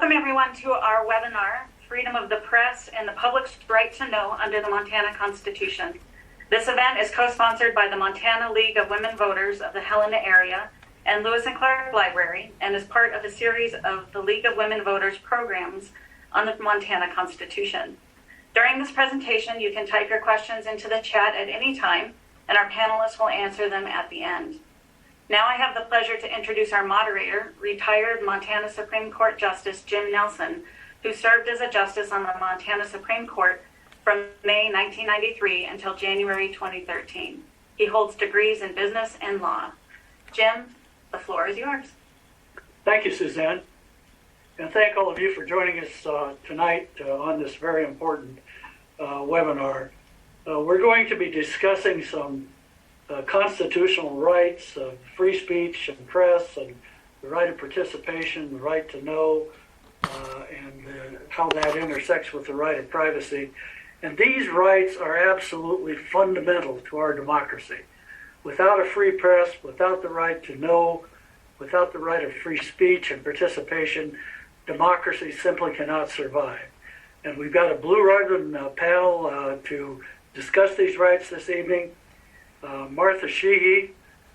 Welcome everyone to our webinar, Freedom of the Press and the Public's Right to Know under the Montana Constitution. This event is co-sponsored by the Montana League of Women Voters of the Helena area and Lewis and Clark Library, and is part of a series of the League of Women Voters programs on the Montana Constitution. During this presentation, you can type your questions into the chat at any time, and our panelists will answer them at the end. Now I have the pleasure to introduce our moderator, retired Montana Supreme Court Justice Jim Nelson, who served as a justice on the Montana Supreme Court from May 1993 until January 2013. He holds degrees in business and law. Jim, the floor is yours. Thank you, Suzanne. And thank all of you for joining us tonight on this very important webinar. We're going to be discussing some constitutional rights of free speech and press, and the right of participation, the right to know, and how that intersects with the right of privacy. And these rights are absolutely fundamental to our democracy. Without a free press, without the right to know, without the right of free speech and participation, democracy simply cannot survive. And we've got a blue ribbon panel to discuss these rights this evening. Martha Sheehy,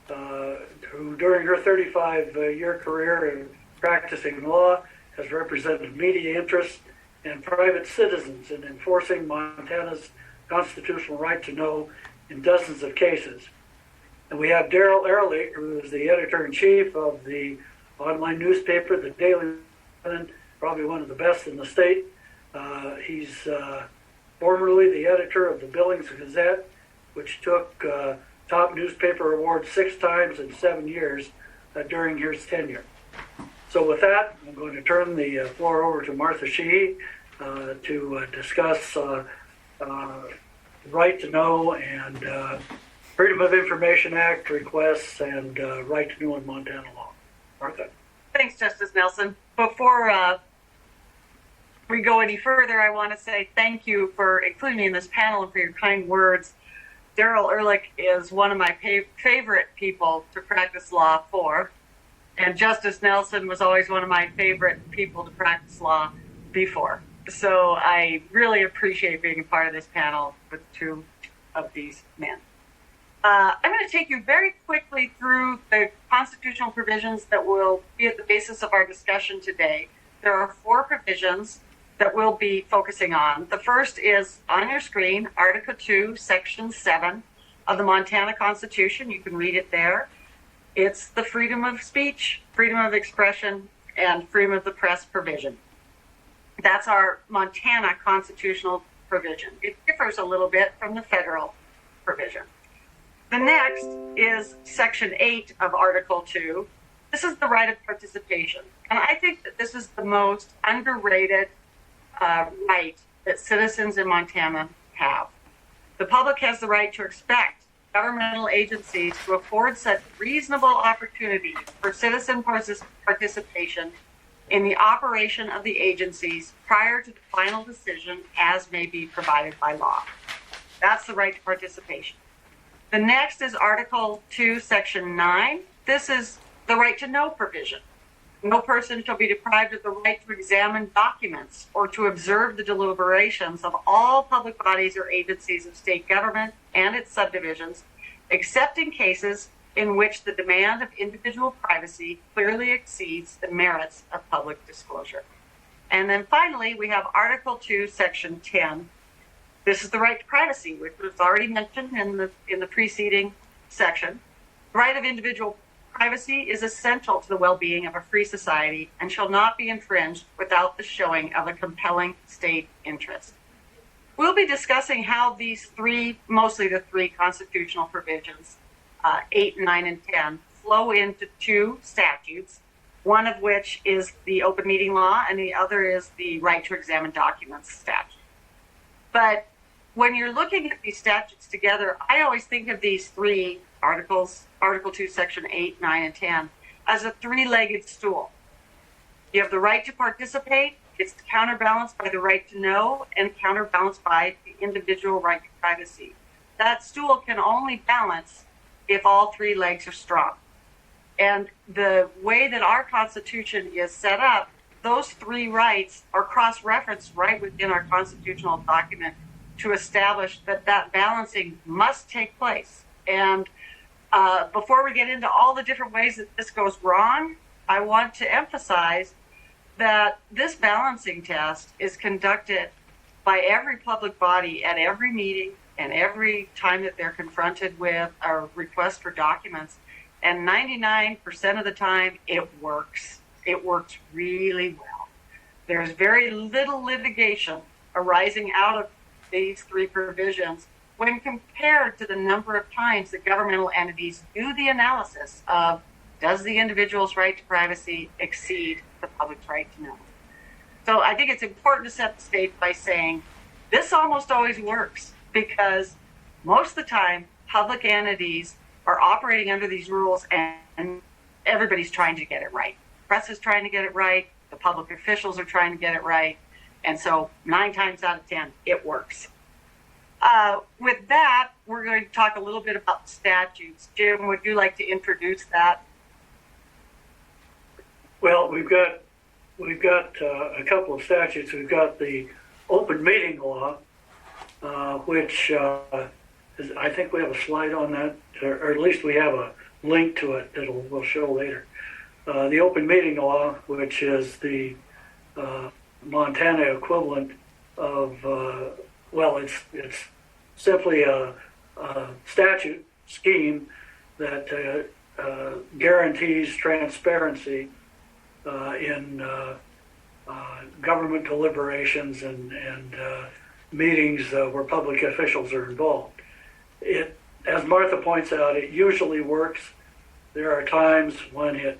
who during her 35-year career in practicing law has represented media interests and private citizens in enforcing Montana's constitutional right to know in dozens of cases. And we have Daryl Ehrlich, who is the editor-in-chief of the online newspaper, the Daily Lebanon, probably one of the best in the state. He's formerly the editor of the Billings Gazette, which took top newspaper award 6 times in 7 years during his tenure. So with that, I'm going to turn the floor over to Martha Sheehy to discuss right to know and Freedom of Information Act requests and right to know in Montana law. Martha. Thanks, Justice Nelson. Before we go any further, I want to say thank you for including me in this panel and for your kind words. Daryl Ehrlich is one of my favorite people to practice law for, and Justice Nelson was always one of my favorite people to practice law before. So I really appreciate being a part of this panel with 2 of these men. I'm going to take you very quickly through the constitutional provisions that will be at the basis of our discussion today. There are 4 provisions that we'll be focusing on. The first is on your screen, Article 2, Section 7 of the Montana Constitution. You can read it there. It's the freedom of speech, freedom of expression, and freedom of the press provision. That's our Montana constitutional provision. It differs a little bit from the federal provision. The next is Section 8 of Article 2. This is the right of participation. And I think that this is the most underrated right that citizens in Montana have. The public has the right to expect governmental agencies to afford such reasonable opportunities for citizen participation in the operation of the agencies prior to the final decision as may be provided by law. That's the right to participation. The next is Article 2, Section 9. This is the right to know provision. No person shall be deprived of the right to examine documents or to observe the deliberations of all public bodies or agencies of state government and its subdivisions, except in cases in which the demand of individual privacy clearly exceeds the merits of public disclosure. And then finally, we have Article 2, Section 10. This is the right to privacy, which was already mentioned in the preceding section. The right of individual privacy is essential to the well-being of a free society and shall not be infringed without the showing of a compelling state interest. We'll be discussing how these 3, mostly the 3 constitutional provisions, 8, 9, and 10, flow into 2 statutes, one of which is the open meeting law and the other is the right to examine documents statute. But when you're looking at these statutes together, I always think of these 3 articles, Article 2, Section 8, 9, and 10, as a 3-legged stool. You have the right to participate, it's counterbalanced by the right to know, and counterbalanced by the individual right to privacy. That stool can only balance if all 3 legs are strong. And the way that our Constitution is set up those three rights are cross-referenced right within our constitutional document to establish that that balancing must take place. And before we get into all the different ways that this goes wrong, I want to emphasize that this balancing test is conducted by every public body at every meeting and every time that they're confronted with a request for documents. And 99% of the time, it works. It works really well. There's very little litigation arising out of these three provisions when compared to the number of times that governmental entities do the analysis of, does the individual's right to privacy exceed the public's right to know? So I think it's important to set the stage by saying this almost always works, because most of the time public entities are operating under these rules and everybody's trying to get it right. Press is trying to get it right. The public officials are trying to get it right. And so 9 times out of 10, it works. With that, we're going to talk a little bit about statutes. Jim, would you like to introduce that? Well, we've got a couple of statutes. We've got the open meeting law, which is, I think we have a slide on that, or at least we have a link to it that we'll show later. The open meeting law, which is the Montana equivalent of, well, it's simply a statute scheme that guarantees transparency in government deliberations and meetings where public officials are involved. It, as Martha points out, it usually works. There are times when it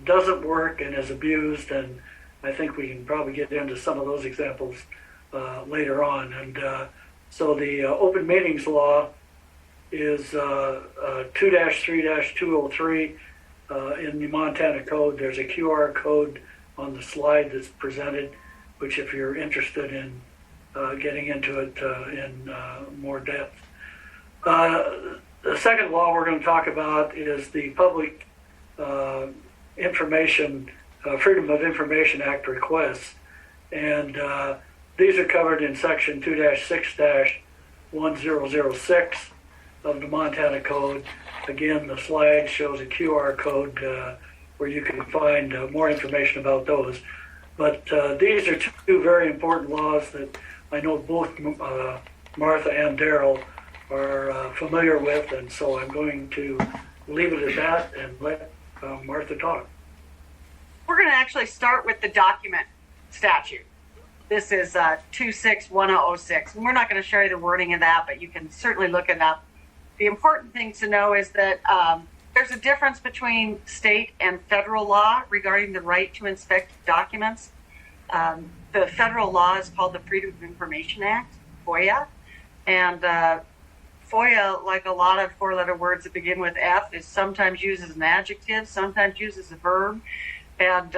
doesn't work and is abused, and I think we can probably get into some of those examples later on. And so the open meetings law is 2-3-203 in the Montana Code. There's a QR code on the slide that's presented, which if you're interested in getting into it in more depth. The second law we're going to talk about is the Public Information, Freedom of Information Act requests. And these are covered in section 2-6-1006 of the Montana Code. Again, the slide shows a QR code where you can find more information about those. But these are two very important laws that I know both Martha and Daryl are familiar with, and so I'm going to leave it at that and let Martha talk. We're going to actually start with the document statute. This is 261006, and we're not going to show you the wording of that, but you can certainly look it up. The important thing to know is that there's a difference between state and federal law regarding the right to inspect documents. The federal law is called the Freedom of Information Act, FOIA, and FOIA, like a lot of four-letter words that begin with F, is sometimes used as an adjective, sometimes used as a verb, and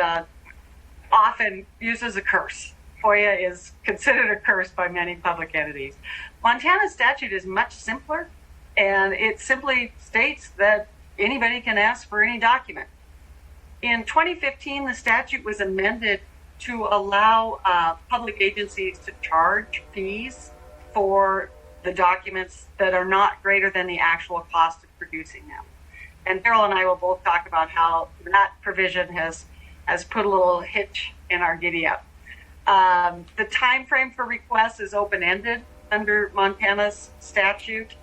often used as a curse. FOIA is considered a curse by many public entities. Montana's statute is much simpler, and it simply states that anybody can ask for any document. In 2015, the statute was amended to allow public agencies to charge fees for the documents that are not greater than the actual cost of producing them. And Daryl and I will both talk about how that provision has put a little hitch in our giddy up. The time frame for requests is open-ended under Montana's statute,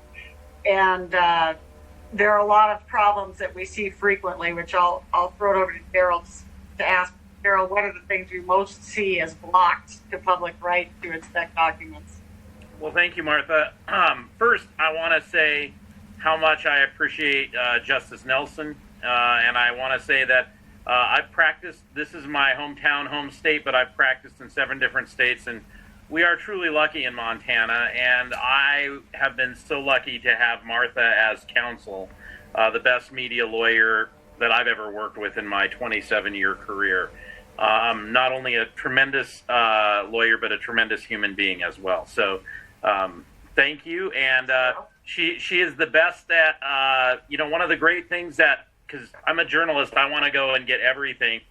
and there are a lot of problems that we see frequently, which I'll throw it over to Daryl to ask. Daryl, what are the things you most see as blocked to public right to inspect documents? Well, thank you, Martha. First, I want to say how much I appreciate Justice Nelson, and I want to say that I've practiced, this is my hometown, home state, but I've practiced in 7 different states, and we are truly lucky in Montana, and I have been so lucky to have Martha as counsel, the best media lawyer that I've ever worked with in my 27-year career. Not only a tremendous lawyer, but a tremendous human being as well. So thank you. And she is the best at, one of the great things that, because I'm a journalist, I want to go and get everything.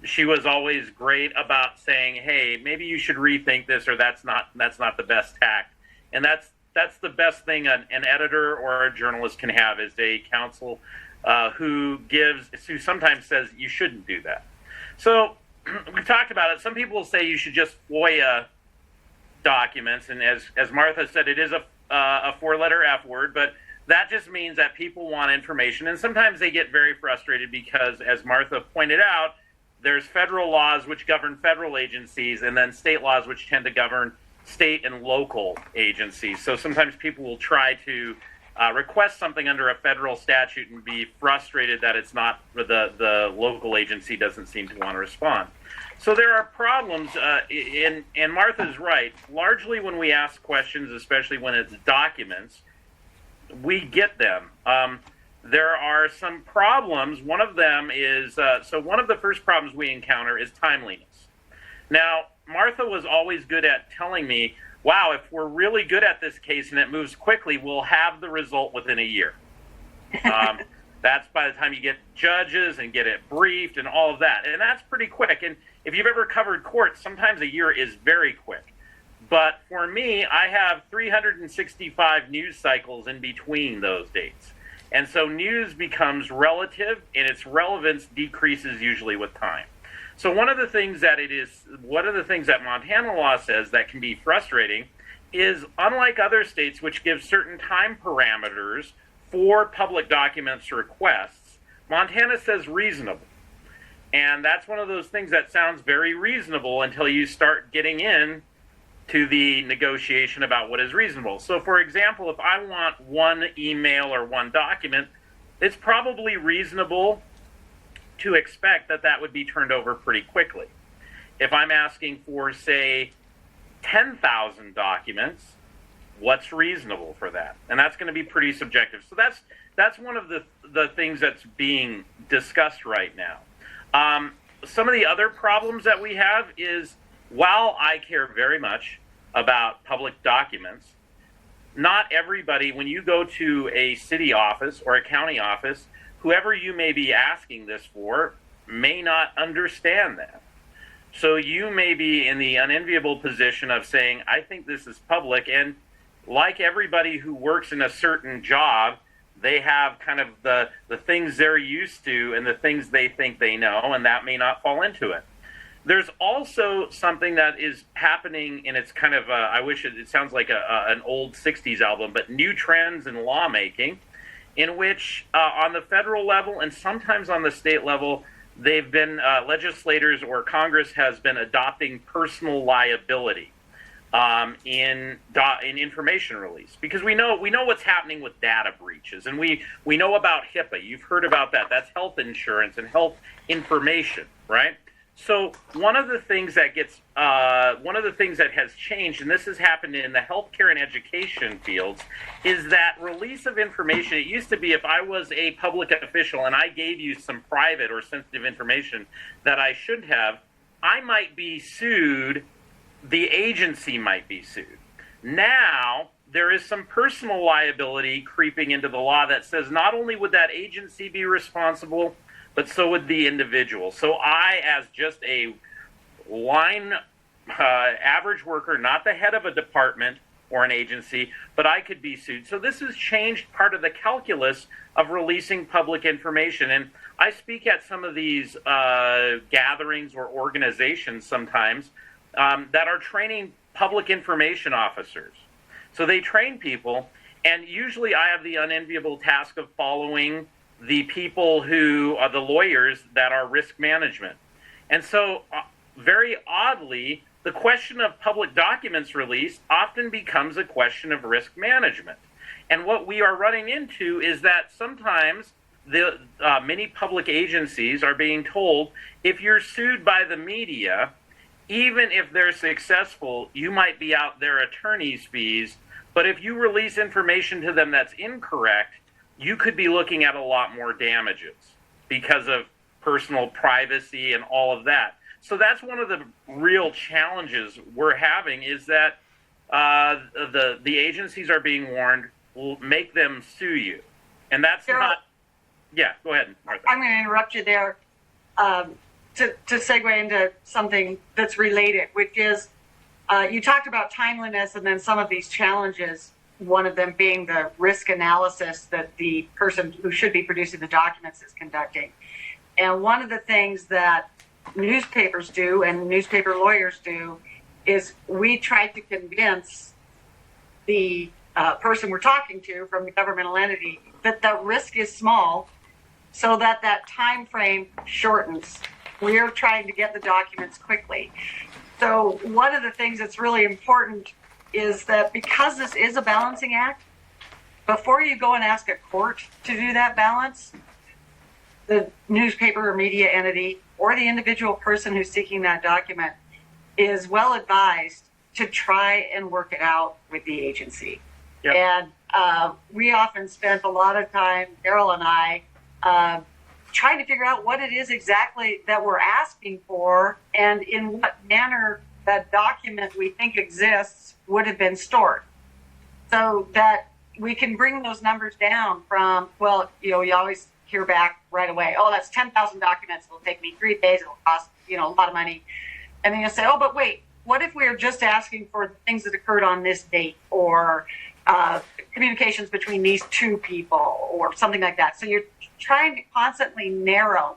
she was always great about saying, "Hey, maybe you should rethink this, or that's not the best tact." And that's the best thing an editor or a journalist can have, is a counsel who sometimes says you shouldn't do that. So we talked about it. Some people will say you should just FOIA documents, and as Martha said, it is a four-letter F word, but that just means that people want information, and sometimes they get very frustrated because, as Martha pointed out, there's federal laws which govern federal agencies, and then state laws which tend to govern state and local agencies. So sometimes people will try to request something under a federal statute and be frustrated that it's not, the local agency doesn't seem to want to respond. So there are problems, and Martha's right. Largely when we ask questions, especially when it's documents, we get them. There are some problems. One of them is, one of the first problems we encounter is timeliness. Now, Martha was always good at telling me, wow, if we're really good at this case and it moves quickly, we'll have the result within a year. That's by the time you get judges and get it briefed and all of that. And that's pretty quick. And if you've ever covered courts, sometimes a year is very quick. But for me, I have 365 news cycles in between those dates. And so news becomes relative, and its relevance decreases usually with time. So one of the things that Montana law says that can be frustrating is, unlike other states which give certain time parameters for public documents requests, Montana says reasonable. And that's one of those things that sounds very reasonable until you start getting in to the negotiation about what is reasonable. So for example, if I want one email or one document, it's probably reasonable to expect that would be turned over pretty quickly. If I'm asking for, say, 10,000 documents, what's reasonable for that? And that's going to be pretty subjective. So that's one of the things that's being discussed right now. Some of the other problems that we have is, while I care very much about public documents, not everybody, when you go to a city office or a county office, whoever you may be asking this for may not understand that. So you may be in the unenviable position of saying, I think this is public, and like everybody who works in a certain job, they have kind of the things they're used to and the things they think they know, and that may not fall into it. There's also something that is happening, and it's kind of, I wish it sounds like an old 60s album, but new trends in lawmaking, in which on the federal level and sometimes on the state level, they've been, legislators or Congress has been adopting personal liability in information release, because we know what's happening with data breaches, and we know about HIPAA. You've heard about that. That's health insurance and health information, right? So one of the things that has changed, and this has happened in the healthcare and education fields, is that release of information. It used to be, if I was a public official and I gave you some private or sensitive information that I shouldn't have, I might be sued. The agency might be sued. Now, there is some personal liability creeping into the law that says not only would that agency be responsible, but so would the individual. So I, as just a line average worker, not the head of a department or an agency, but I could be sued. So this has changed part of the calculus of releasing public information. And I speak at some of these gatherings or organizations sometimes that are training public information officers. So they train people, and usually I have the unenviable task of following the people who are the lawyers that are risk management. And so very oddly, the question of public documents release often becomes a question of risk management. And what we are running into is that sometimes the many public agencies are being told, if you're sued by the media, even if they're successful, you might be out their attorney's fees. But if you release information to them that's incorrect, you could be looking at a lot more damages because of personal privacy and all of that. So that's one of the real challenges we're having, is that the agencies are being warned, will make them sue you. And that's Daryl, not... Yeah, go ahead, Martha. I'm going to interrupt you there. to segue into something that's related, which is you talked about timeliness and then some of these challenges, one of them being the risk analysis that the person who should be producing the documents is conducting. And one of the things that newspapers do and newspaper lawyers do is we try to convince the person we're talking to from the governmental entity that the risk is small so that that time frame shortens. We are trying to get the documents quickly. So one of the things that's really important is that because this is a balancing act, before you go and ask a court to do that balance, the newspaper or media entity or the individual person who's seeking that document is well advised to try and work it out with the agency. Yep. And we often spent a lot of time, Daryl and I, trying to figure out what it is exactly that we're asking for and in what manner that document we think exists would have been stored, so that we can bring those numbers down from, well, you always hear back right away, oh, that's 10,000 documents, it'll take me 3 days, it'll cost, a lot of money. And then you'll say, oh, but wait, what if we're just asking for things that occurred on this date, or communications between these two people, or something like that. So you're trying to constantly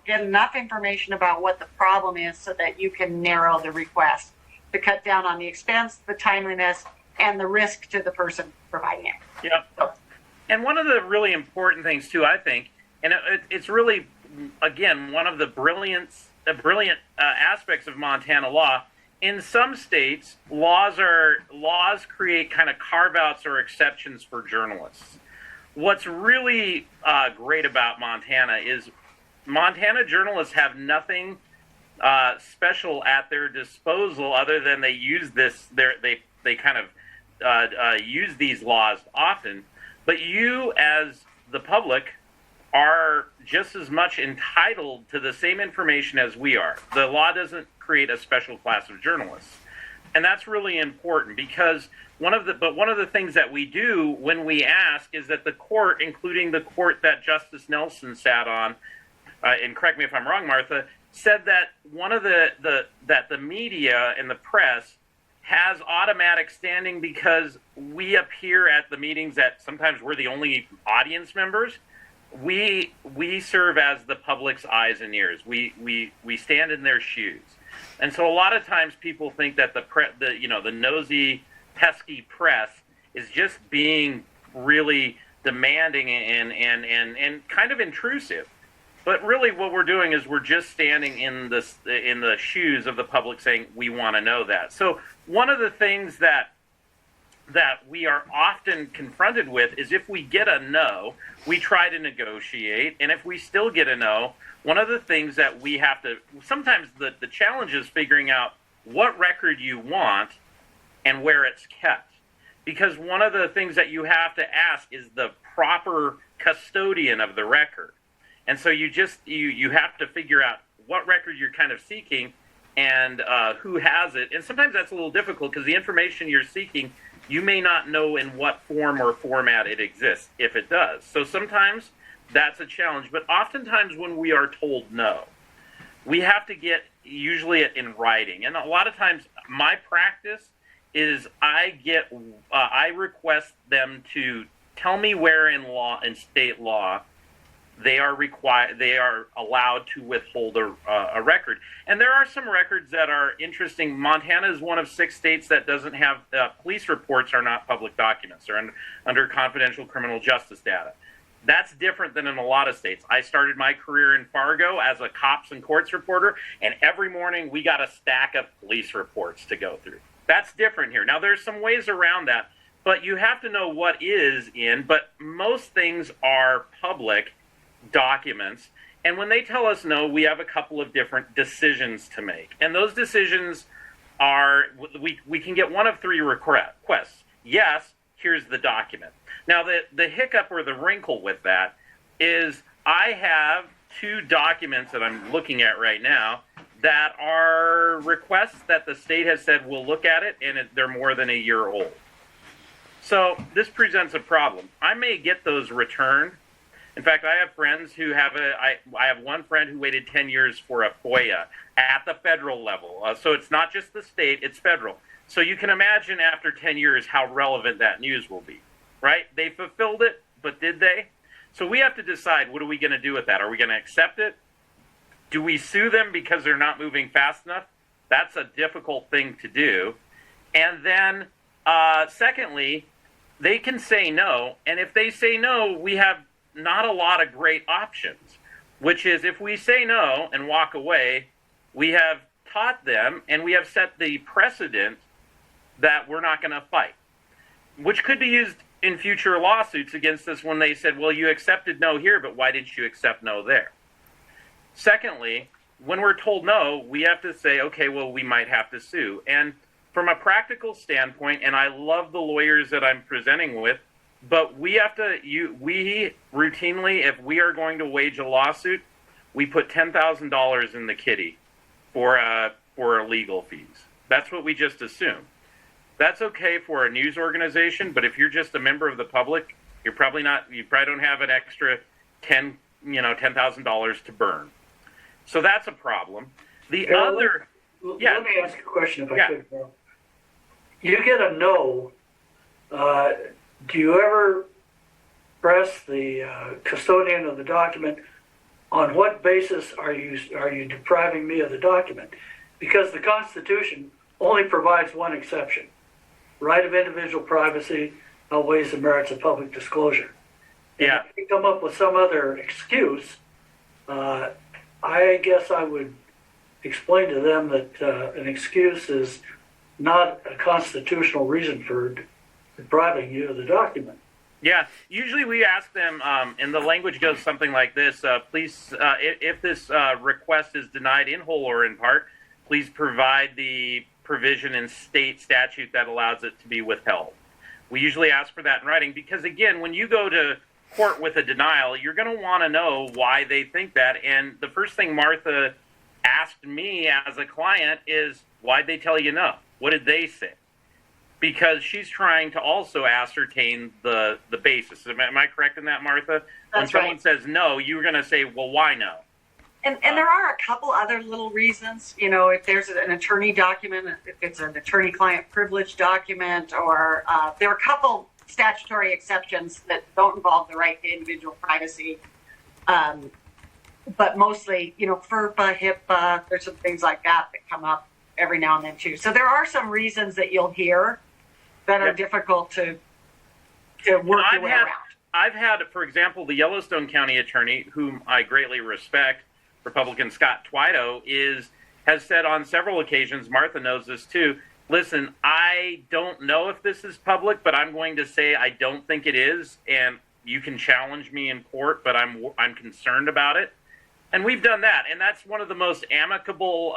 get enough information about what the problem is so that you can narrow the request to cut down on the expense, the timeliness, and the risk to the person providing it. Yep. And one of the really important things too, I think, and it's really, again, one of the brilliant aspects of Montana law. In some states, laws create kind of carve-outs or exceptions for journalists. What's really great about Montana is Montana journalists have nothing special at their disposal other than they use this. They kind of use these laws often, but you as the public are just as much entitled to the same information as we are. The law doesn't create a special class of journalists. And that's really important because one of the things that we do when we ask is that the court, including the court that Justice Nelson sat on, and correct me if I'm wrong, Martha, said that that the media and the press has automatic standing because we appear at the meetings that sometimes we're the only audience members. We serve as the public's eyes and ears. We stand in their shoes. And so a lot of times people think that the nosy, pesky press is just being really demanding and kind of intrusive. But really what we're doing is we're just standing in the shoes of the public saying, we want to know that. So one of the things that we are often confronted with is if we get a no, we try to negotiate. And if we still get a no, one of the things that we have to, sometimes the challenge is figuring out what record you want and where it's kept. Because one of the things that you have to ask is the proper custodian of the record. And so you have to figure out what record you're kind of seeking and who has it. And sometimes that's a little difficult because the information you're seeking, you may not know in what form or format it exists, if it does. So sometimes that's a challenge. But oftentimes when we are told no, we have to get usually it in writing. And a lot of times my practice is I request them to tell me where in state law they are allowed to withhold a record. And there are some records that are interesting. Montana is one of 6 states that doesn't have police reports are not public documents. They're under confidential criminal justice data. That's different than in a lot of states. I started my career in Fargo as a cops and courts reporter, and every morning we got a stack of police reports to go through. That's different here. Now, there's some ways around that, but you have to know what is in, but most things are public documents. And when they tell us no, we have a couple of different decisions to make. And those decisions are, we can get one of 3 requests. Yes, here's the document. Now, the hiccup or the wrinkle with that is I have 2 documents that I'm looking at right now that are requests that the state has said we'll look at it, and they're more than a year old. So this presents a problem. I may get those returned, In fact, I have friends who I have one friend who waited 10 years for a FOIA at the federal level. So it's not just the state, it's federal. So you can imagine after 10 years how relevant that news will be, right? They fulfilled it, but did they? So we have to decide, what are we going to do with that? Are we going to accept it? Do we sue them because they're not moving fast enough? That's a difficult thing to do. And then, secondly, they can say no. And if they say no, we have not a lot of great options, which is if we say no and walk away, we have taught them and we have set the precedent that we're not going to fight, which could be used in future lawsuits against us when they said, well, you accepted no here, but why didn't you accept no there? Secondly, when we're told no, we have to say, okay, well, we might have to sue. And from a practical standpoint, and I love the lawyers that I'm presenting with, but we have to, we routinely, if we are going to wage a lawsuit, we put $10,000 in the kitty for legal fees. That's what we just assume. That's okay for a news organization, but if you're just a member of the public, you probably don't have an extra $10,000 to burn. So that's a problem. Let me ask a question if I could, Carl. You get a no. Do you ever press the custodian of the document? On what basis are you depriving me of the document? Because the Constitution only provides one exception: right of individual privacy outweighs the merits of public disclosure. Yeah. And if you come up with some other excuse, I guess I would explain to them that an excuse is not a constitutional reason for depriving you of the document. Yeah, usually we ask them, and the language goes something like this: please, if this request is denied in whole or in part, please provide the provision in state statute that allows it to be withheld. We usually ask for that in writing because, again, when you go to court with a denial, you're going to want to know why they think that. And the first thing Martha asked me as a client is, why'd they tell you no? What did they say? Because she's trying to also ascertain the basis. Am I correct in that, Martha? When someone says no, you're going to say, well, why no? And there are a couple other little reasons. If there's an attorney document, if it's an attorney-client privilege document, or there are a couple statutory exceptions that don't involve the right to individual privacy. But mostly, FERPA, HIPAA, there's some things like that come up every now and then too. So there are some reasons that you'll hear that are difficult to work your way around. I've had, for example, the Yellowstone County attorney, whom I greatly respect, Republican Scott Twido, has said on several occasions, Martha knows this too, listen, I don't know if this is public, but I'm going to say I don't think it is, and you can challenge me in court, but I'm concerned about it. And we've done that, and that's one of the most amicable,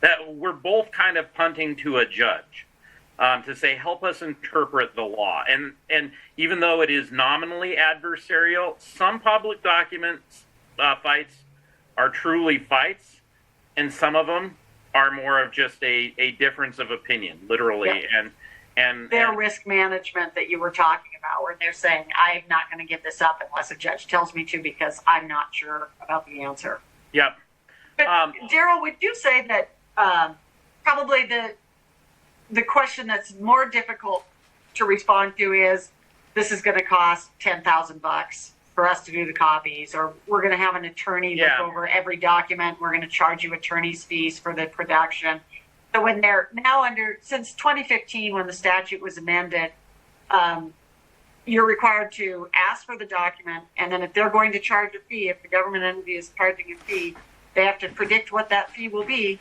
that we're both kind of punting to a judge to say, help us interpret the law. And even though it is nominally adversarial, some public documents fights are truly fights, and some of them are more of just a difference of opinion, literally. Yep. And their risk management that you were talking about, where they're saying, I'm not going to give this up unless a judge tells me to because I'm not sure about the answer. Yep. But Daryl, would you say that probably the question that's more difficult to respond to is, this is going to cost $10,000 for us to do the copies, or we're going to have an attorney look over every document. We're going to charge you attorney's fees for the production. So when they're now since 2015, when the statute was amended, you're required to ask for the document, and then if they're going to charge a fee, if the government entity is charging a fee, they have to predict what that fee will be,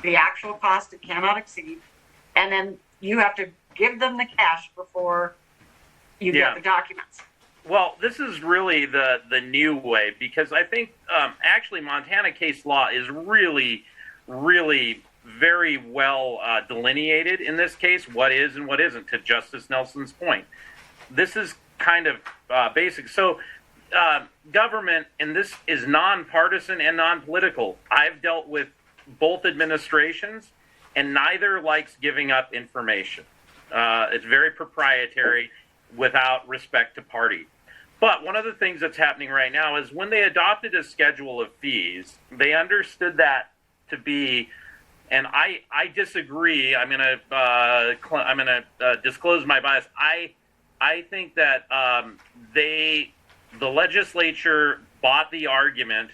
the actual cost it cannot exceed, and then you have to give them the cash before you get the documents. Well, this is really the new way, because I think actually Montana case law is really, really very well delineated in this case, what is and what isn't, to Justice Nelson's point. This is kind of basic. So government, and this is nonpartisan and non-political. I've dealt with both administrations, and neither likes giving up information. It's very proprietary without respect to party. But one of the things that's happening right now is when they adopted a schedule of fees, they understood that to be, and I disagree. I'm gonna disclose my bias. I think that the legislature bought the argument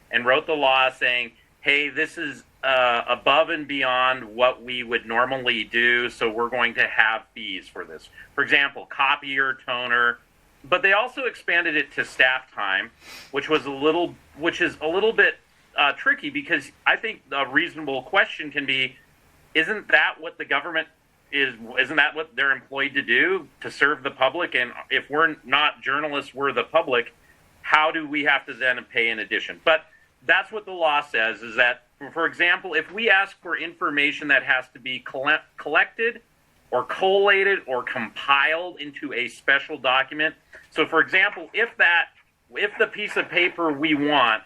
and wrote the law saying, hey, this is above and beyond what we would normally do, so we're going to have fees for this. For example, copier, toner, but they also expanded it to staff time, which is a little bit tricky, because I think a reasonable question can be, isn't that what the government isn't that what they're employed to do, to serve the public? And if we're not journalists, we're the public, how do we have to then pay in addition? But that's what the law says, is that, for example, if we ask for information that has to be collected or collated or compiled into a special document. So, for example, if the piece of paper we want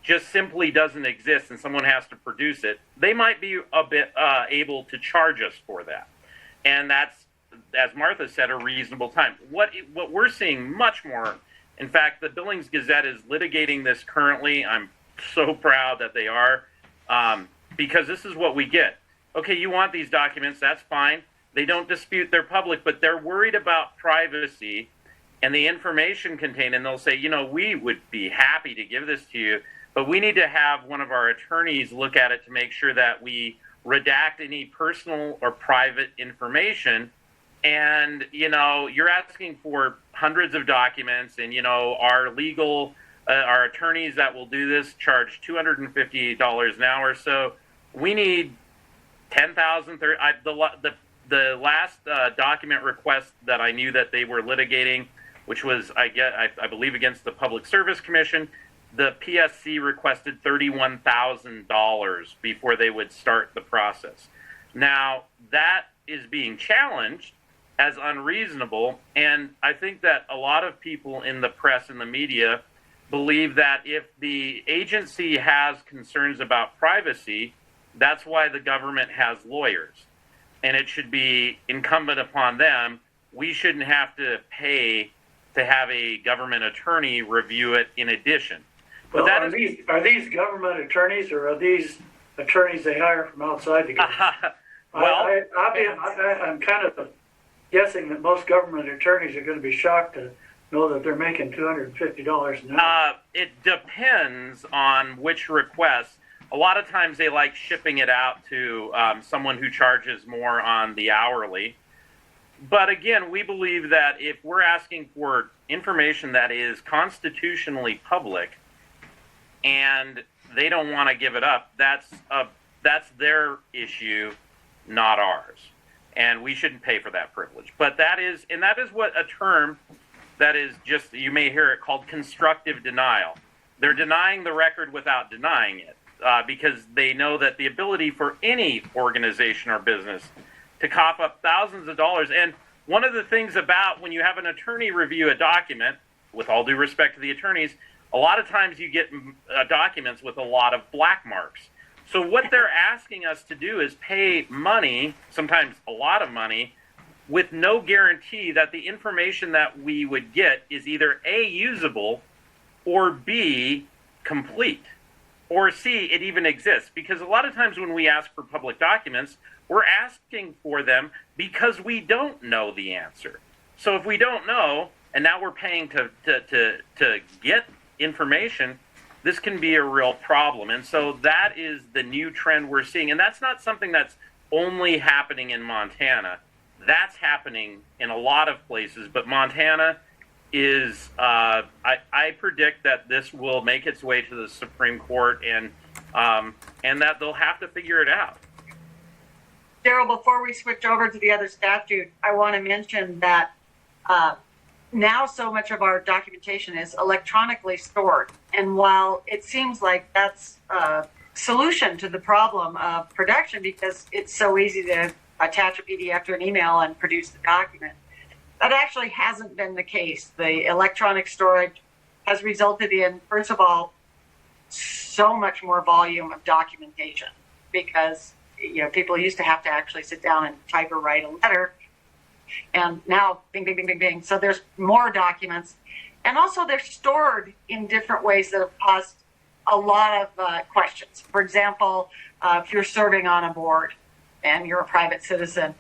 just simply doesn't exist and someone has to produce it, they might be a bit able to charge us for that. And that's, as Martha said, a reasonable time. What we're seeing much more, in fact, the Billings Gazette is litigating this currently. I'm so proud that they are, because this is what we get. Okay, you want these documents, that's fine. They don't dispute they're public, but they're worried about privacy and the information contained, and they'll say, we would be happy to give this to you, but we need to have one of our attorneys look at it to make sure that we redact any personal or private information. And, you're asking for hundreds of documents, and, our attorneys that will do this charge $250 an hour. So we need 10,000. The last document request that I knew that they were litigating, which was, I believe, against the Public Service Commission, the PSC requested $31,000 before they would start the process. Now, that is being challenged as unreasonable, and I think that a lot of people in the press and the media believe that if the agency has concerns about privacy, that's why the government has lawyers, and it should be incumbent upon them. We shouldn't have to pay to have a government attorney review it in addition. Well, are these government attorneys, or are these attorneys they hire from outside the government? I'm kind of guessing that most government attorneys are going to be shocked to know that they're making $250 an hour. It depends on which request. A lot of times they like shipping it out to someone who charges more on the hourly. But again, we believe that if we're asking for information that is constitutionally public and they don't want to give it up, that's their issue, not ours. And we shouldn't pay for that privilege. But that is what a term that is just, you may hear it called constructive denial. They're denying the record without denying it, because they know that the ability for any organization or business to cough up thousands of dollars. And one of the things about when you have an attorney review a document, with all due respect to the attorneys, a lot of times you get documents with a lot of black marks. So what they're asking us to do is pay money, sometimes a lot of money, with no guarantee that the information that we would get is either A, usable, or B, complete, or C, it even exists. Because a lot of times when we ask for public documents, we're asking for them because we don't know the answer. So if we don't know, and now we're paying to get information, this can be a real problem. And so that is the new trend we're seeing. And that's not something that's only happening in Montana. That's happening in a lot of places. But Montana is, I predict that this will make its way to the Supreme Court, and that they'll have to figure it out. Daryl, before we switch over to the other statute, I want to mention that now so much of our documentation is electronically stored. And while it seems like that's a solution to the problem of production, because it's so easy to attach a PDF to an email and produce the document, that actually hasn't been the case. The electronic storage has resulted in, first of all, so much more volume of documentation, because people used to have to actually sit down and type or write a letter. And now, bing, bing, bing, bing, bing. So there's more documents. And also they're stored in different ways that have caused a lot of questions. For example, if you're serving on a board and you're a private citizen,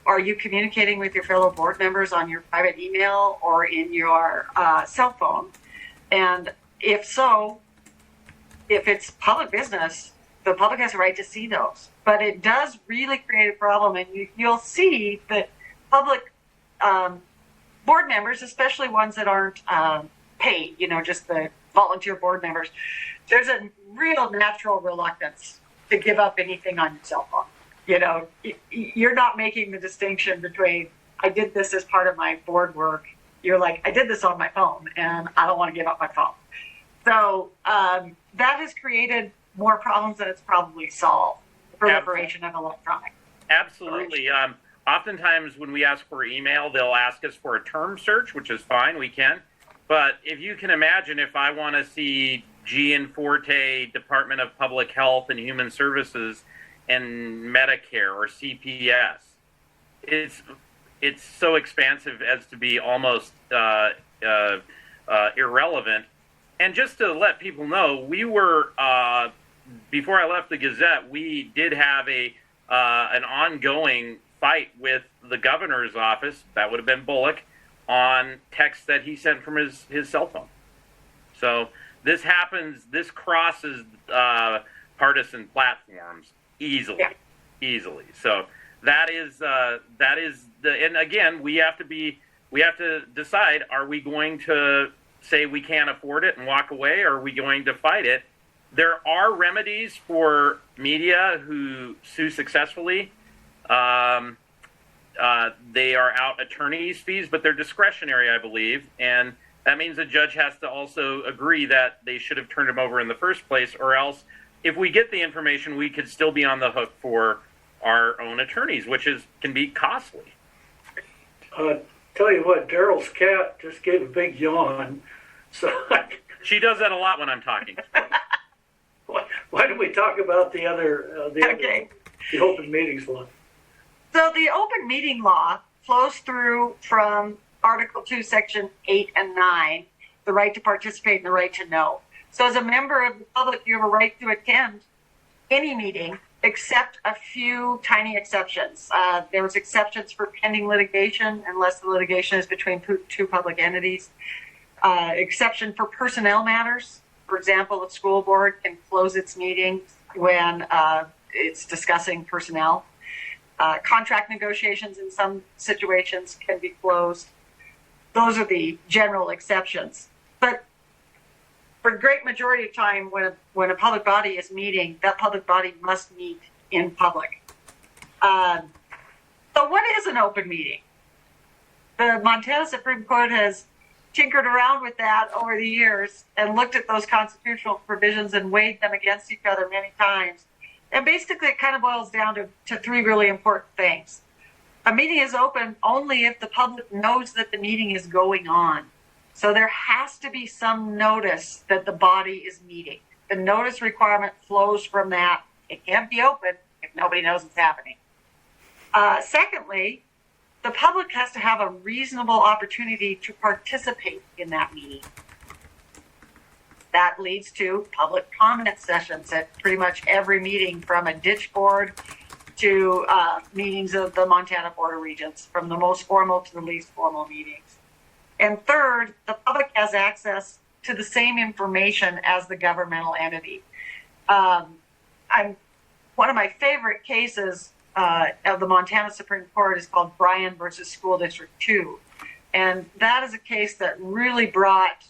are you communicating with your fellow board members on your private email or in your cell phone? And if so, if it's public business, the public has a right to see those. But it does really create a problem, and you'll see that public board members, especially ones that aren't paid, just the volunteer board members, there's a real natural reluctance to give up anything on your cell phone. You're not making the distinction between, I did this as part of my board work. You're like, I did this on my phone and I don't want to give up my phone. So that has created more problems than it's probably solved, the proliferation of electronic. Absolutely. Oftentimes when we ask for email, they'll ask us for a term search, which is fine, we can. But if you can imagine, if I want to see Gianforte, Department of Public Health and Human Services, and Medicare or CPS, it's so expansive as to be almost irrelevant. And just to let people know, we were before I left the Gazette, we did have an ongoing fight with the governor's office, that would have been Bullock, on texts that he sent from his cell phone. So this happens, this crosses partisan platforms easily. So that is and again, we have to decide, are we going to say we can't afford it and walk away, or are we going to fight it? There are remedies for media who sue successfully. They are out attorney's fees, but they're discretionary, I believe. And that means the judge has to also agree that they should have turned him over in the first place, or else if we get the information, we could still be on the hook for our own attorneys, which can be costly. Tell you what, Daryl's cat just gave a big yawn. So she does that a lot when I'm talking. Why don't we talk about the open meetings law? So the open meeting law flows through from Article 2, Section 8 and 9, the right to participate and the right to know. So as a member of the public, you have a right to attend any meeting except a few tiny exceptions. There's exceptions for pending litigation unless the litigation is between two public entities. Exception for personnel matters. For example, the school board can close its meetings when it's discussing personnel. Contract negotiations in some situations can be closed. Those are the general exceptions. But for a great majority of time, when a public body is meeting, that public body must meet in public. So what is an open meeting? The Montana Supreme Court has tinkered around with that over the years and looked at those constitutional provisions and weighed them against each other many times. And basically it kind of boils down to three really important things. A meeting is open only if the public knows that the meeting is going on. So there has to be some notice that the body is meeting. The notice requirement flows from that. It can't be open if nobody knows what's happening. Secondly, the public has to have a reasonable opportunity to participate in that meeting. That leads to public comment sessions at pretty much every meeting, from a ditch board to meetings of the Montana Board of Regents, from the most formal to the least formal meetings. And third, the public has access to the same information as the governmental entity. One of my favorite cases of the Montana Supreme Court is called Bryan versus School District 2. And that is a case that really brought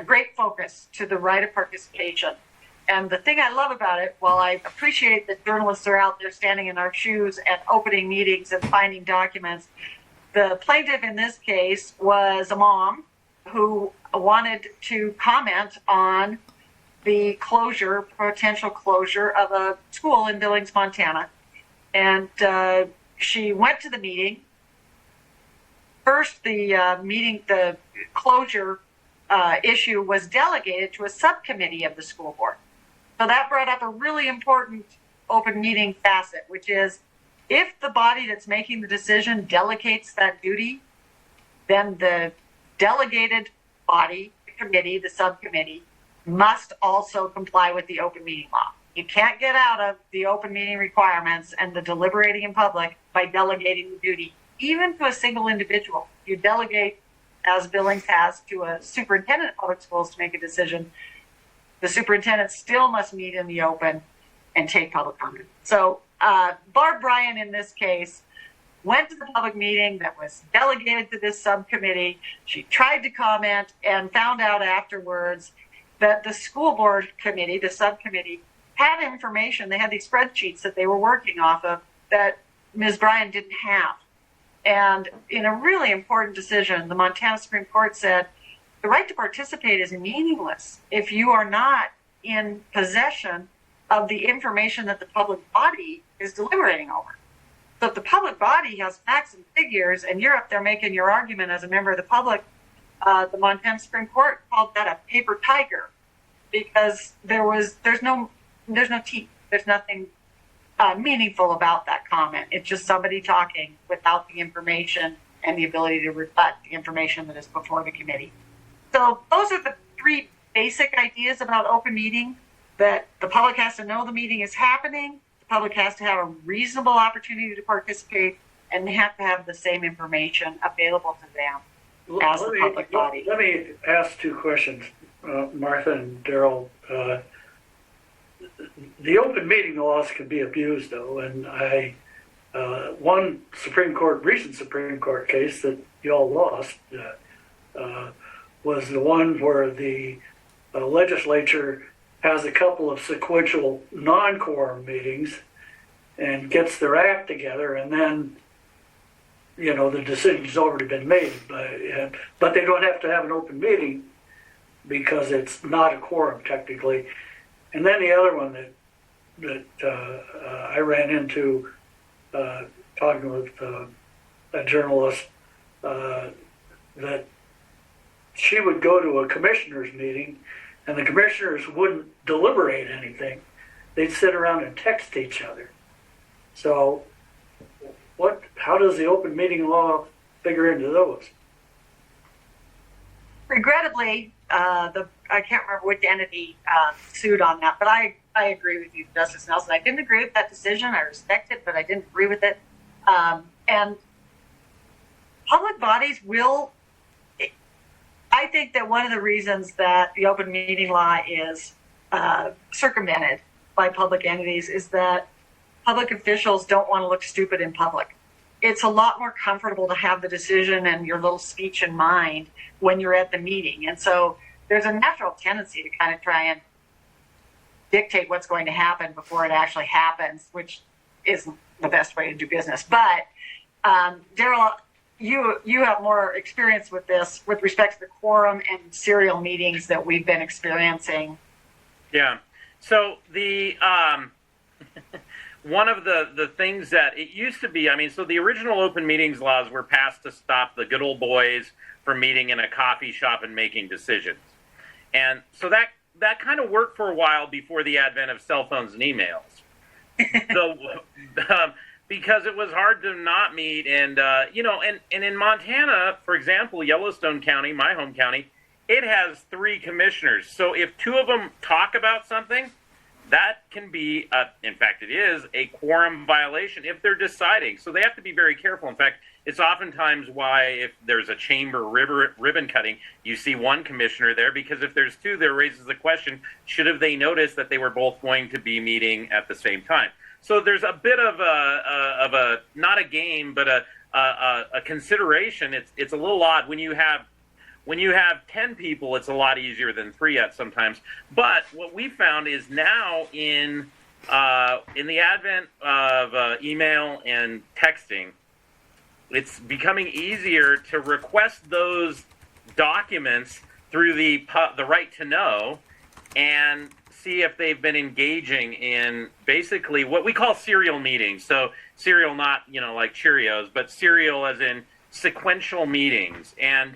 great focus to the right of participation. And the thing I love about it, while I appreciate that journalists are out there standing in our shoes at opening meetings and finding documents, the plaintiff in this case was a mom who wanted to comment on the potential closure of a school in Billings, Montana. And she went to the meeting. First, the closure issue was delegated to a subcommittee of the school board. So that brought up a really important open meeting facet, which is, if the body that's making the decision delegates that duty, then the delegated body, the committee, the subcommittee, must also comply with the open meeting law. You can't get out of the open meeting requirements and the deliberating in public by delegating the duty, even to a single individual. You delegate, as Billings has, to a superintendent of public schools to make a decision. The superintendent still must meet in the open and take public comment. So Barb Bryan, in this case, went to the public meeting that was delegated to this subcommittee. She tried to comment and found out afterwards that the school board committee, the subcommittee, had information. They had these spreadsheets that they were working off of that Ms. Bryan didn't have. And in a really important decision, the Montana Supreme Court said the right to participate is meaningless if you are not in possession of the information that the public body is deliberating over. So if the public body has facts and figures and you're up there making your argument as a member of the public, the Montana Supreme Court called that a paper tiger, because there's no teeth. There's nothing meaningful about that comment. It's just somebody talking without the information and the ability to rebut the information that is before the committee. So those are the three basic ideas about open meeting: that the public has to know the meeting is happening, the public has to have a reasonable opportunity to participate, and they have to have the same information available to them as the public body. Let me ask two questions, Martha and Daryl. The open meeting laws can be abused, though, and one recent Supreme Court case that y'all lost was the one where the legislature has a couple of sequential non-quorum meetings and gets their act together, and then the decision's already been made, but they don't have to have an open meeting because it's not a quorum technically. And then the other one that I ran into talking with a journalist, that she would go to a commissioners meeting and the commissioners wouldn't deliberate anything. They'd sit around and text each other. So how does the open meeting law figure into those? Regrettably, I can't remember which entity sued on that, but I agree with you, Justice Nelson. I didn't agree with that decision. I respect it, but I didn't agree with it. And public bodies will, I think that one of the reasons that the open meeting law is circumvented by public entities is that public officials don't want to look stupid in public. It's a lot more comfortable to have the decision and your little speech in mind when you're at the meeting. And so there's a natural tendency to kind of try and dictate what's going to happen before it actually happens, which isn't the best way to do business. But Daryl, you have more experience with this with respect to the quorum and serial meetings that we've been experiencing. Yeah. So the one of the things that it used to be, so the original open meetings laws were passed to stop the good old boys from meeting in a coffee shop and making decisions. And so that kind of worked for a while before the advent of cell phones and emails. Because it was hard to not meet, and in Montana, for example, Yellowstone County, my home county, it has 3 commissioners. So if 2 of them talk about something, that can be, in fact, it is a quorum violation if they're deciding. So they have to be very careful. In fact, it's oftentimes why if there's a chamber ribbon cutting, you see 1 commissioner there, because if there's 2, there raises the question, should have they noticed that they were both going to be meeting at the same time? So there's a bit of a not a game, but a consideration. It's a little odd when you have 10 people. It's a lot easier than 3 at sometimes. But what we found is now in the advent of email and texting, it's becoming easier to request those documents through the right to know and see if they've been engaging in basically what we call serial meetings. So serial, not like Cheerios, but serial as in sequential meetings. And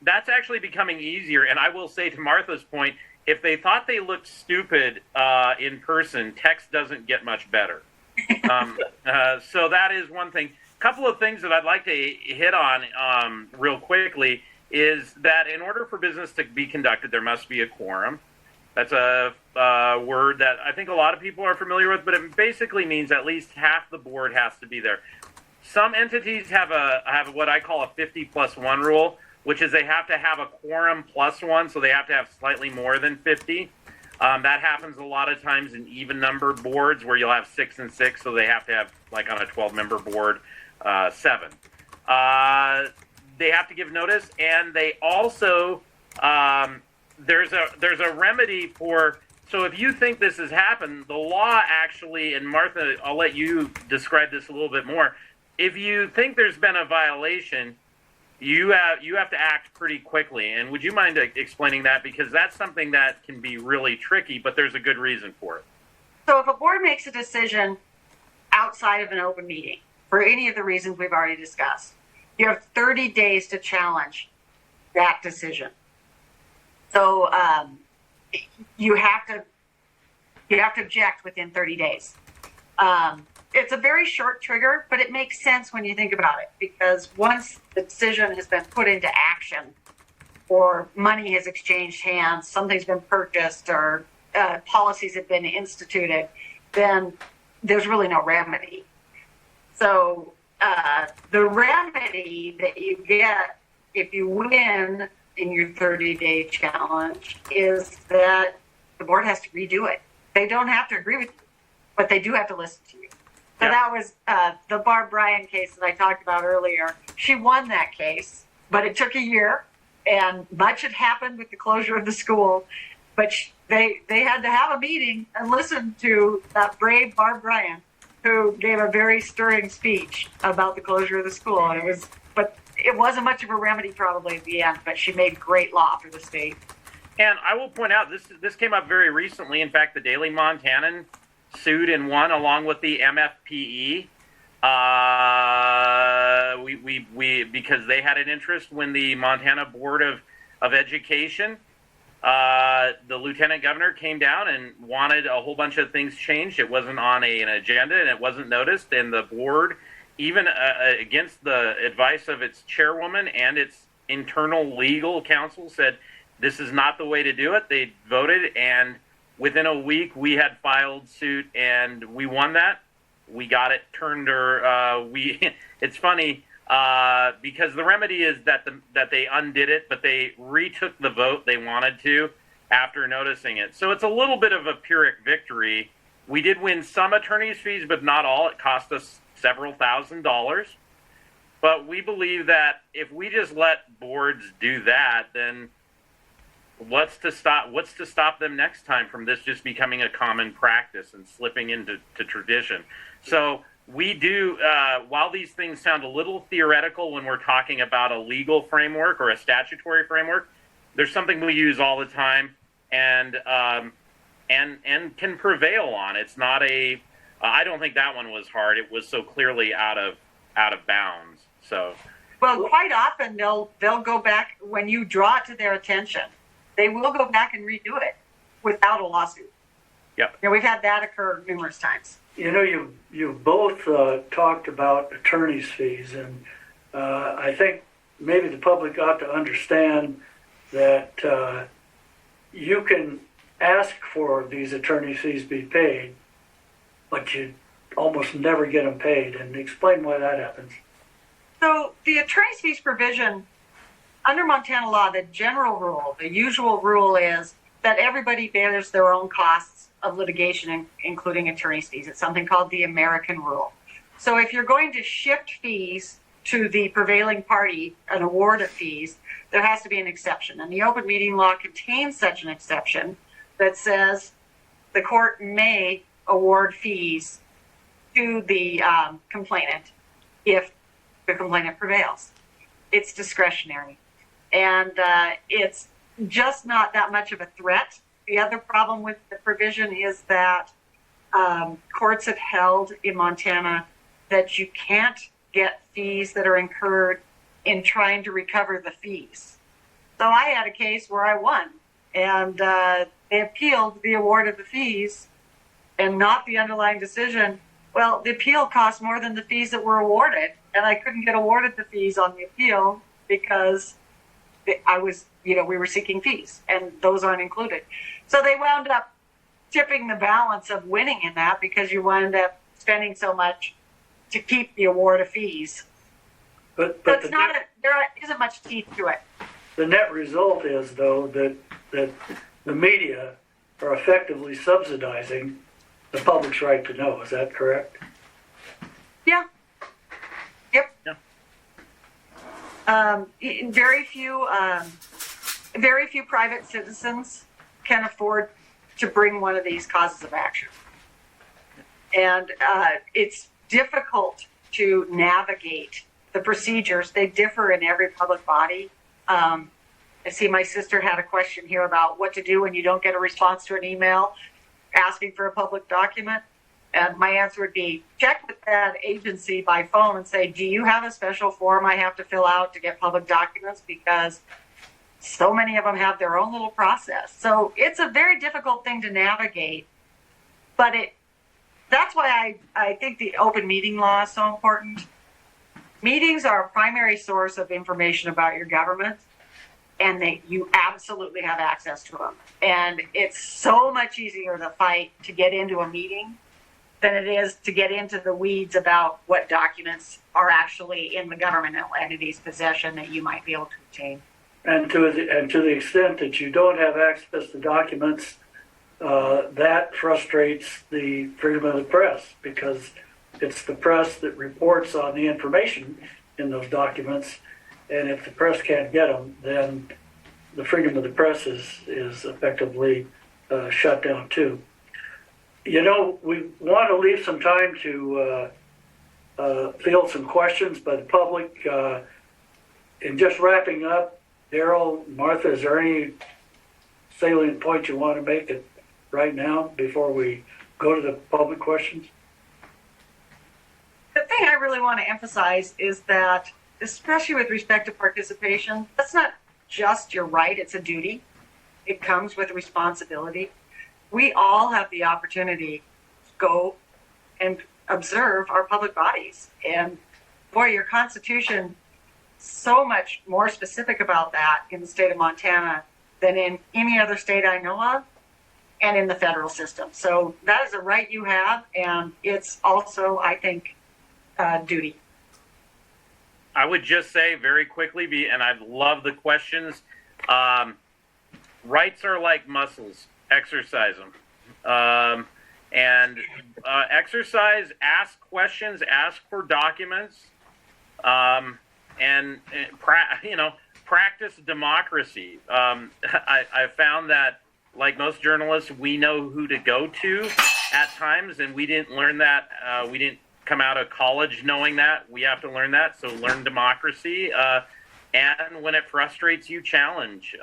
that's actually becoming easier. And I will say, to Martha's point, if they thought they looked stupid in person, text doesn't get much better. So that is one thing. A couple of things that I'd like to hit on real quickly is that in order for business to be conducted, there must be a quorum. That's a word that I think a lot of people are familiar with, but it basically means at least half the board has to be there. Some entities have what I call a 50+1 rule, which is they have to have a quorum plus one, so they have to have slightly more than 50. That happens a lot of times in even number boards where you'll have 6 and 6, so they have to have, like on a 12-member board, 7. They have to give notice, and they also there's a remedy for. So if you think this has happened, the law actually, and Martha, I'll let you describe this a little bit more. If you think there's been a violation, you have to act pretty quickly. And would you mind explaining that? Because that's something that can be really tricky, but there's a good reason for it. So if a board makes a decision outside of an open meeting for any of the reasons we've already discussed, you have 30 days to challenge that decision. So you have to object within 30 days. It's a very short trigger, but it makes sense when you think about it, because once the decision has been put into action, or money has exchanged hands, something's been purchased, or policies have been instituted, then there's really no remedy. So the remedy that you get if you win in your 30-day challenge is that the board has to redo it. They don't have to agree with you, but they do have to listen to you. So that was the Barb Bryan case that I talked about earlier. She won that case, but it took a year, and much had happened with the closure of the school. But they had to have a meeting and listen to that brave Barb Bryan, who gave a very stirring speech about the closure of the school. And it wasn't much of a remedy probably at the end, but she made great law for the state. And I will point out, this came up very recently. In fact, the Daily Montanan sued and won along with the MFPE. We because they had an interest when the Montana Board of Education, the lieutenant governor came down and wanted a whole bunch of things changed. It wasn't on an agenda and it wasn't noticed. And the board, even against the advice of its chairwoman and its internal legal counsel, said this is not the way to do it. They voted, and within a week we had filed suit and we won that. We got it turned, it's funny because the remedy is that they undid it, but they retook the vote they wanted to after noticing it. So it's a little bit of a Pyrrhic victory. We did win some attorney's fees, but not all. It cost us several $1,000s. But we believe that if we just let boards do that, then what's to stop them next time from this just becoming a common practice and slipping into tradition? So we do, while these things sound a little theoretical when we're talking about a legal framework or a statutory framework, there's something we use all the time and can prevail on. It's not I don't think that one was hard. It was so clearly out of bounds. So, well, quite often they'll go back when you draw it to their attention. They will go back and redo it without a lawsuit. Yep. We've had that occur numerous times. You know, you both talked about attorney's fees, and I think maybe the public ought to understand that you can ask for these attorney's fees be paid, but you almost never get them paid. And explain why that happens. So the attorney's fees provision, under Montana law, the general rule, the usual rule is that everybody bears their own costs of litigation, including attorney's fees. It's something called the American rule. So if you're going to shift fees to the prevailing party, an award of fees, there has to be an exception. And the open meeting law contains such an exception that says the court may award fees to the complainant if the complainant prevails. It's discretionary. And it's just not that much of a threat. The other problem with the provision is that courts have held in Montana that you can't get fees that are incurred in trying to recover the fees. So I had a case where I won, and they appealed the award of the fees and not the underlying decision. Well, the appeal cost more than the fees that were awarded, and I couldn't get awarded the fees on the appeal because we were seeking fees, and those aren't included. So they wound up tipping the balance of winning in that because you wound up spending so much to keep the award of fees. But So it's there isn't much teeth to it. the net result is, though, that the media are effectively subsidizing the public's right to know. Is that correct? Yeah. Yep. Yeah. Very few private citizens can afford to bring one of these causes of action. And it's difficult to navigate the procedures. They differ in every public body. I see my sister had a question here about what to do when you don't get a response to an email asking for a public document. And my answer would be check with that agency by phone and say, do you have a special form I have to fill out to get public documents? Because so many of them have their own little process. So it's a very difficult thing to navigate, but that's why I think the open meeting law is so important. Meetings are a primary source of information about your government, and you absolutely have access to them. And it's so much easier to fight to get into a meeting than it is to get into the weeds about what documents are actually in the governmental entity's possession that you might be able to obtain. And to the extent that you don't have access to documents, that frustrates the freedom of the press, because it's the press that reports on the information in those documents, and if the press can't get them, then the freedom of the press is effectively shut down too. You know, we want to leave some time to field some questions by the public. And just wrapping up, Daryl, Martha, is there any salient points you want to make right now before we go to the public questions? The thing I really want to emphasize is that, especially with respect to participation, that's not just your right, it's a duty. It comes with responsibility. We all have the opportunity to go and observe our public bodies. And boy, your Constitution is so much more specific about that in the state of Montana than in any other state I know of, and in the federal system. So that is a right you have, and it's also, I think, duty. I would just say very quickly, and I love the questions. Rights are like muscles. Exercise them. Exercise, ask questions, ask for documents, practice democracy. I found that, like most journalists, we know who to go to at times, and we didn't learn that. We didn't come out of college knowing that. We have to learn that. So learn democracy. And when it frustrates you, challenge.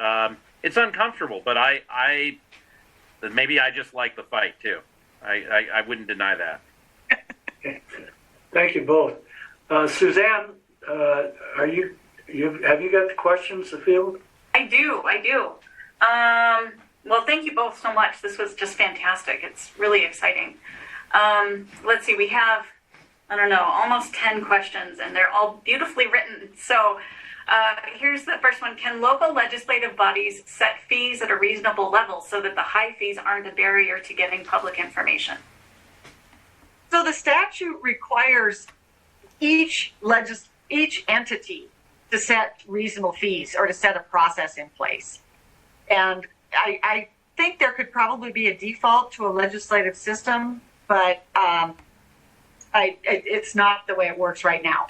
It's uncomfortable, but maybe I just like the fight too. I wouldn't deny that. Okay. Thank you both. Suzanne, have you got the questions to field? I do. Well, thank you both so much. This was just fantastic. It's really exciting. Let's see, we have, almost 10 questions, and they're all beautifully written. So here's the first one. Can local legislative bodies set fees at a reasonable level so that the high fees aren't a barrier to getting public information? So the statute requires each entity to set reasonable fees or to set a process in place. And I think there could probably be a default to a legislative system, but it's not the way it works right now.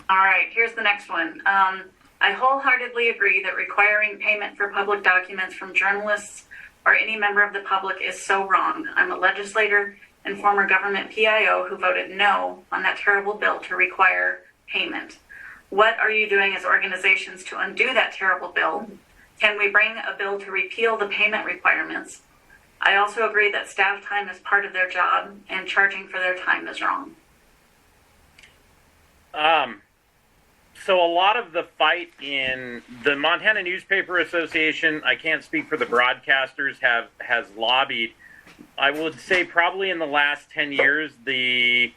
All right, here's the next one. I wholeheartedly agree that requiring payment for public documents from journalists or any member of the public is so wrong. I'm a legislator and former government PIO who voted no on that terrible bill to require payment. What are you doing as organizations to undo that terrible bill? Can we bring a bill to repeal the payment requirements? I also agree that staff time is part of their job, and charging for their time is wrong. So a lot of the fight in the Montana Newspaper Association, I can't speak for the broadcasters, has lobbied. I would say probably in the last 10 years, the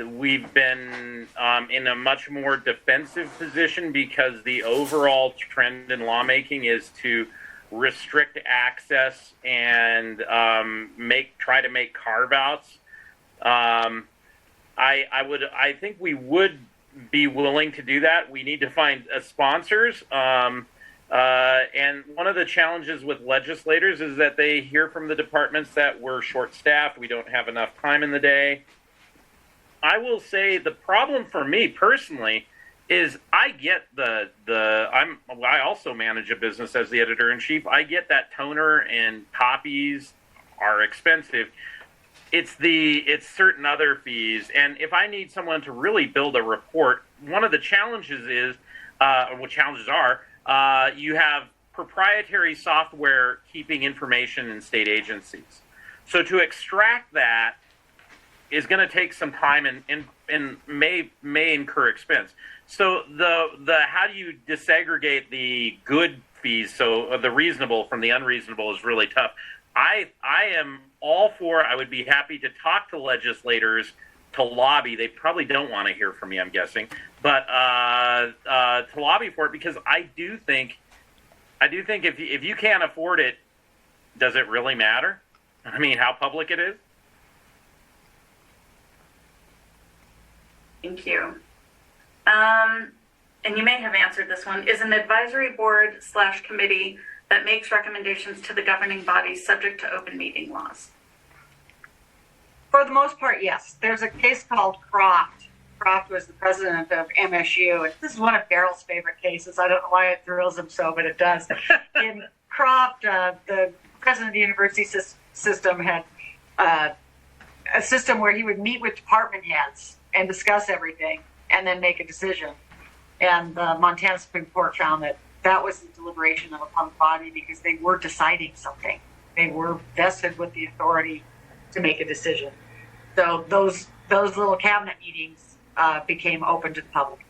we've been in a much more defensive position because the overall trend in lawmaking is to restrict access and try to make carve-outs. I think we would be willing to do that. We need to find sponsors. And one of the challenges with legislators is that they hear from the departments that we're short-staffed, we don't have enough time in the day. I will say the problem for me personally is I get I also manage a business as the editor-in-chief. I get that toner and copies are expensive. It's certain other fees. And if I need someone to really build a report, one of the challenges is, what challenges are, you have proprietary software keeping information in state agencies. So to extract that is going to take some time and may incur expense. So the how do you disaggregate the good fees, so the reasonable from the unreasonable, is really tough. I am all for, I would be happy to talk to legislators to lobby. They probably don't want to hear from me, I'm guessing, but to lobby for it, because I do think if you can't afford it, does it really matter? I mean, how public it is? Thank you. And you may have answered this one, is an advisory board / committee that makes recommendations to the governing bodies subject to open meeting laws? For the most part, yes. There's a case called Croft. Croft was the president of MSU. And this is one of Daryl's favorite cases. I don't know why it thrills him so, but it does. In Croft, the president of the university system had a system where he would meet with department heads and discuss everything and then make a decision. And the Montana Supreme Court found that that was the deliberation of a public body because they were deciding something. They were vested with the authority to make a decision. So those little cabinet meetings became open to the public.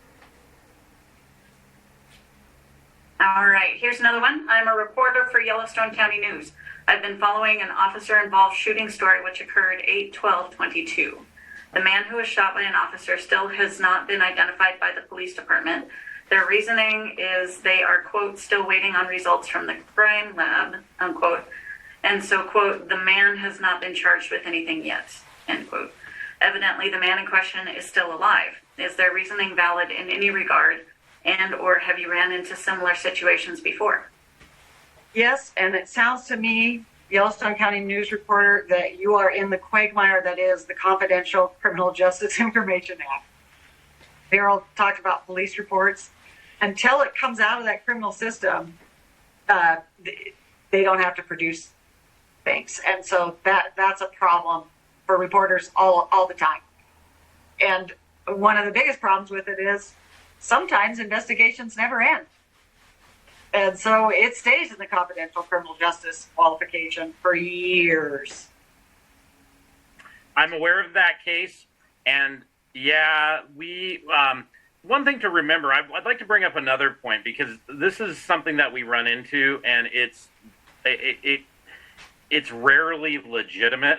All right, here's another one. I'm a reporter for Yellowstone County News. I've been following an officer-involved shooting story which occurred 8/12/22. The man who was shot by an officer still has not been identified by the police department. Their reasoning is they are, quote, still waiting on results from the crime lab, unquote. And so, quote, the man has not been charged with anything yet, end quote. Evidently, the man in question is still alive. Is their reasoning valid in any regard? And or have you ran into similar situations before? Yes, and it sounds to me, Yellowstone County News reporter, that you are in the quagmire that is the Confidential Criminal Justice Information Act. Daryl talked about police reports. Until it comes out of that criminal system, they don't have to produce things. And so that's a problem for reporters all the time. And one of the biggest problems with it is sometimes investigations never end. And so it stays in the confidential criminal justice qualification for years. I'm aware of that case, and yeah, one thing to remember, I'd like to bring up another point because this is something that we run into, and it's rarely legitimate.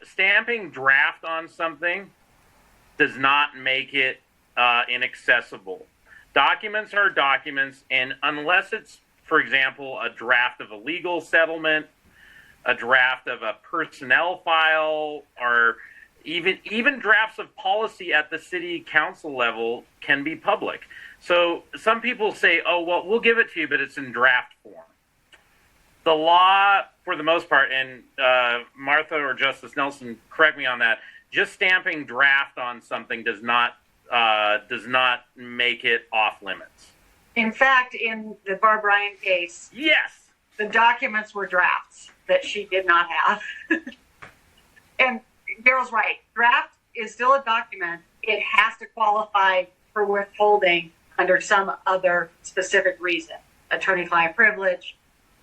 Stamping draft on something does not make it inaccessible. Documents are documents, and unless it's, for example, a draft of a legal settlement, a draft of a personnel file, or even drafts of policy at the city council level can be public. So some people say, oh, well, we'll give it to you, but it's in draft form. The law, for the most part, and Martha or Justice Nelson, correct me on that, just stamping draft on something does not make it off limits. In fact, in the Barb Ryan case, yes, the documents were drafts that she did not have. And Daryl's right. Draft is still a document. It has to qualify for withholding under some other specific reason. Attorney-client privilege,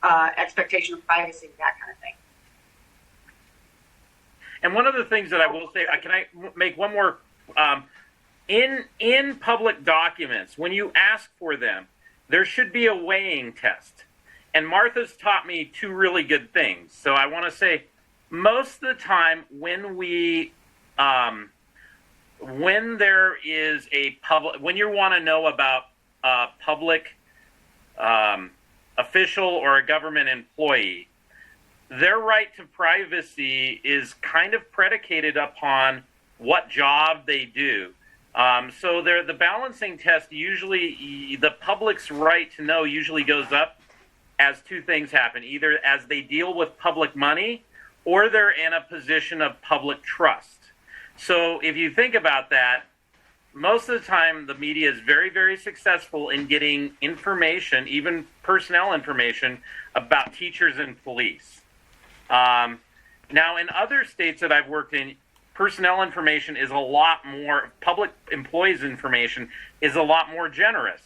expectation of privacy, that kind of thing. And one of the things that I will say, can I make one more? In public documents, when you ask for them, there should be a weighing test. And Martha's taught me two really good things. So I want to say, most of the time when we when there is a public, when you want to know about a public official or a government employee, their right to privacy is kind of predicated upon what job they do. So the balancing test usually, the public's right to know usually goes up as two things happen, either as they deal with public money or they're in a position of public trust. So if you think about that, most of the time the media is very, very successful in getting information, even personnel information, about teachers and police. Now, in other states that I've worked in, personnel information is a lot more, public employees' information is a lot more generous.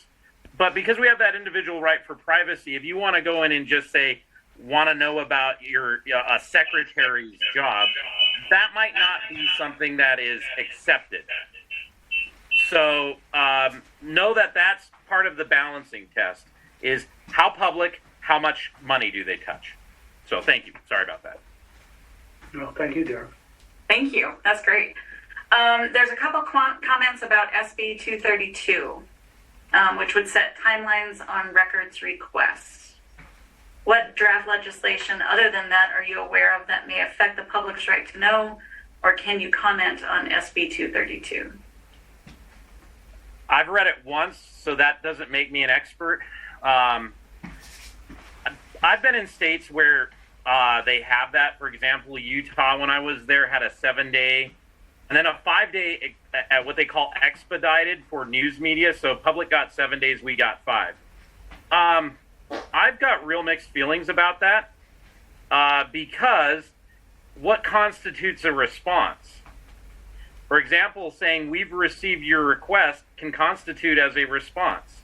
But because we have that individual right for privacy, if you want to go in and just say, want to know about your a secretary's job, that might not be something that is accepted. So know that that's part of the balancing test, is how public, how much money do they touch. So thank you. Sorry about that. No, thank you, Darrell. Thank you. That's great. There's a couple comments about SB 232, which would set timelines on records requests. What draft legislation other than that are you aware of that may affect the public's right to know, or can you comment on SB 232? I've read it once, so that doesn't make me an expert. I've been in states where they have that. For example, Utah, when I was there, had a 7-day and then a 5-day, what they call expedited for news media. So public got 7 days, we got 5. I've got real mixed feelings about that because what constitutes a response? For example, saying we've received your request can constitute as a response.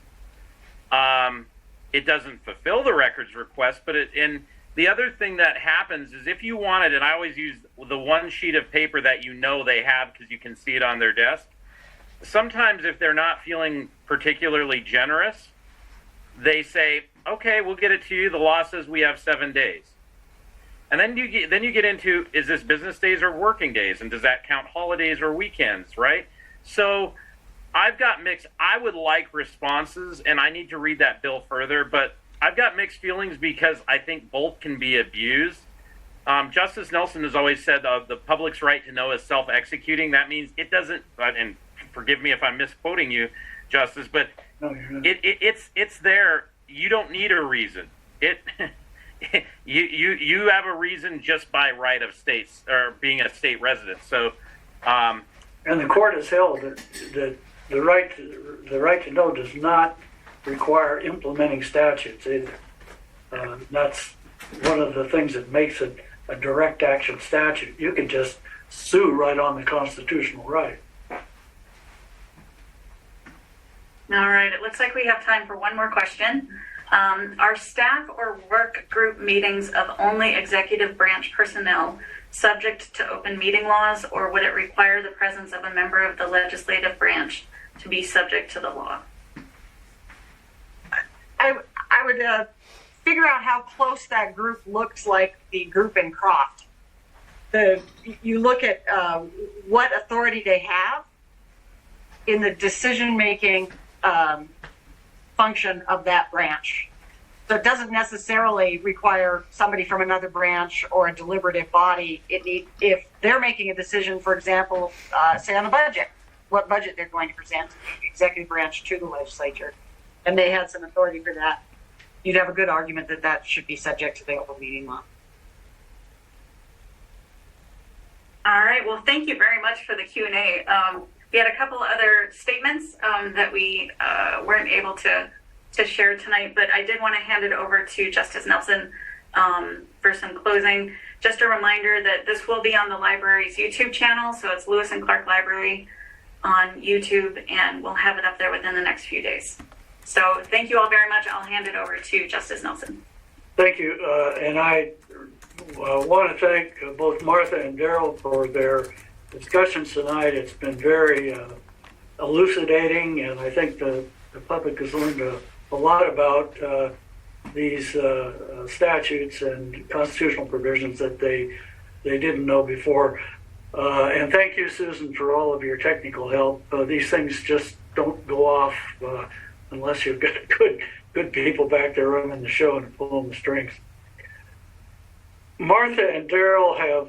It doesn't fulfill the records request, but and the other thing that happens is if you wanted, and I always use the one sheet of paper that you know they have because you can see it on their desk. Sometimes if they're not feeling particularly generous, they say, okay, we'll get it to you. The law says we have 7 days. And then you get into, is this business days or working days? And does that count holidays or weekends, right? So I've got mixed, I would like responses, and I need to read that bill further, but I've got mixed feelings because I think both can be abused. Justice Nelson has always said the public's right to know is self-executing. That means it doesn't, and forgive me if I'm misquoting you, Justice, but No, you're not. it's there. You don't need a reason. You have a reason just by right of states or being a state resident. So, And the court has held that the right to know does not require implementing statutes either. That's one of the things that makes it a direct action statute. You can just sue right on the constitutional right. All right, it looks like we have time for one more question. Are staff or work group meetings of only executive branch personnel subject to open meeting laws, or would it require the presence of a member of the legislative branch to be subject to the law? I would figure out how close that group looks like the group in Croft. You look at what authority they have in the decision-making function of that branch. So it doesn't necessarily require somebody from another branch or a deliberative body. If they're making a decision, for example, say on the budget, what budget they're going to present to the executive branch to the legislature, and they had some authority for that, you'd have a good argument that that should be subject to the open meeting law. All right, well, thank you very much for the Q&A. We had a couple other statements that we weren't able to share tonight, but I did want to hand it over to Justice Nelson for some closing. Just a reminder that this will be on the library's YouTube channel, so it's Lewis and Clark Library on YouTube, and we'll have it up there within the next few days. So thank you all very much. I'll hand it over to Justice Nelson. Thank you, and I want to thank both Martha and Darrell for their discussions tonight. It's been very elucidating, and I think the public has learned a lot about these statutes and constitutional provisions that they didn't know before. And thank you, Susan, for all of your technical help. These things just don't go off unless you've got good people back there running the show and pulling the strings. Martha and Daryl have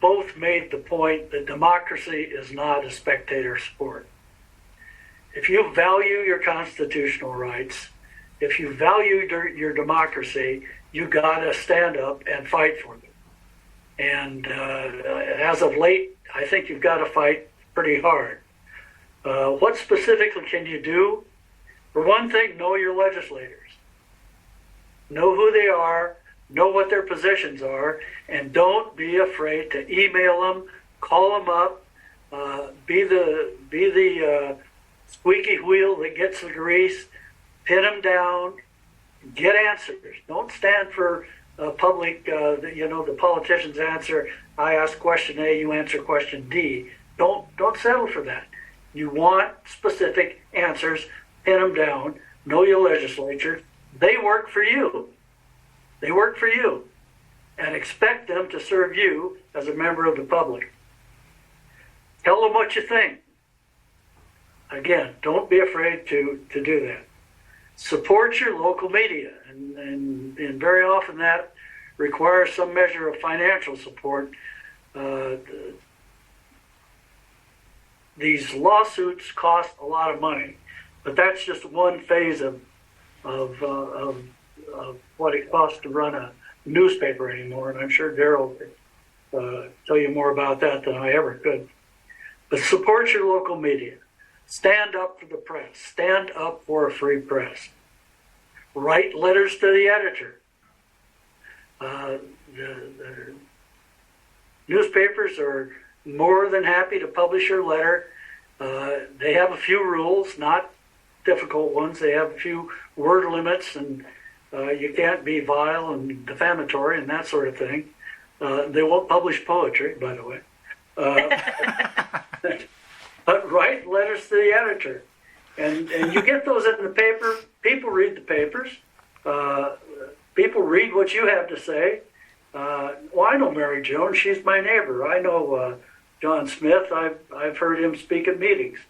both made the point that democracy is not a spectator sport. If you value your constitutional rights, if you value your democracy, you gotta stand up and fight for them. And as of late, I think you've got to fight pretty hard. What specifically can you do? For one thing, know your legislators. Know who they are, know what their positions are, and don't be afraid to email them, call them up, be the squeaky wheel that gets the grease, pin them down, get answers. Don't stand for public, the politicians answer, I ask question A, you answer question D. Don't settle for that. You want specific answers, pin them down, know your legislature. They work for you. They work for you. And expect them to serve you as a member of the public. Tell them what you think. Again, don't be afraid to do that. Support your local media, and very often that requires some measure of financial support. These lawsuits cost a lot of money, but that's just one phase of what it costs to run a newspaper anymore, and I'm sure Daryl could tell you more about that than I ever could. But support your local media. Stand up for the press. Stand up for a free press. Write letters to the editor. The newspapers are more than happy to publish your letter. They have a few rules, not difficult ones. They have a few word limits, and you can't be vile and defamatory and that sort of thing. They won't publish poetry, by the way. But write letters to the editor. And you get those in the paper. People read the papers. People read what you have to say. Well, I know Mary Jones. She's my neighbor. I know John Smith. I've heard him speak at meetings.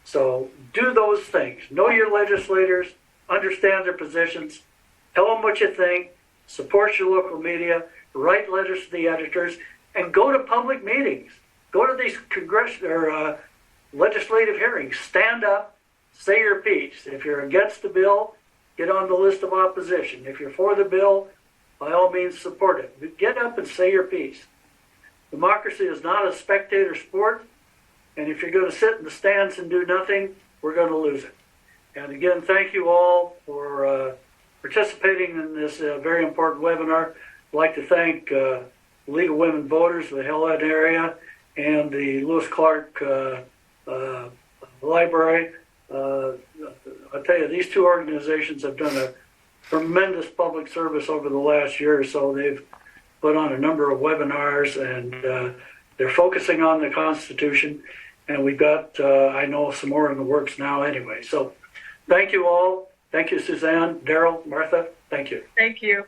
So do those things. Know your legislators. Understand their positions. Tell them what you think. Support your local media. Write letters to the editors. And go to public meetings. Go to these legislative hearings. Stand up. Say your piece. If you're against the bill, get on the list of opposition. If you're for the bill, by all means support it. But get up and say your piece. Democracy is not a spectator sport, and if you're going to sit in the stands and do nothing, we're going to lose it. And again, thank you all for participating in this very important webinar. I'd like to thank the League of Women Voters of the Helen area and the Lewis Clark Library. I'll tell you, these two organizations have done a tremendous public service over the last year or so. They've put on a number of webinars, and they're focusing on the Constitution. And we've got, I know, some more in the works now anyway. So thank you all. Thank you, Suzanne, Daryl, Martha. Thank you. Thank you.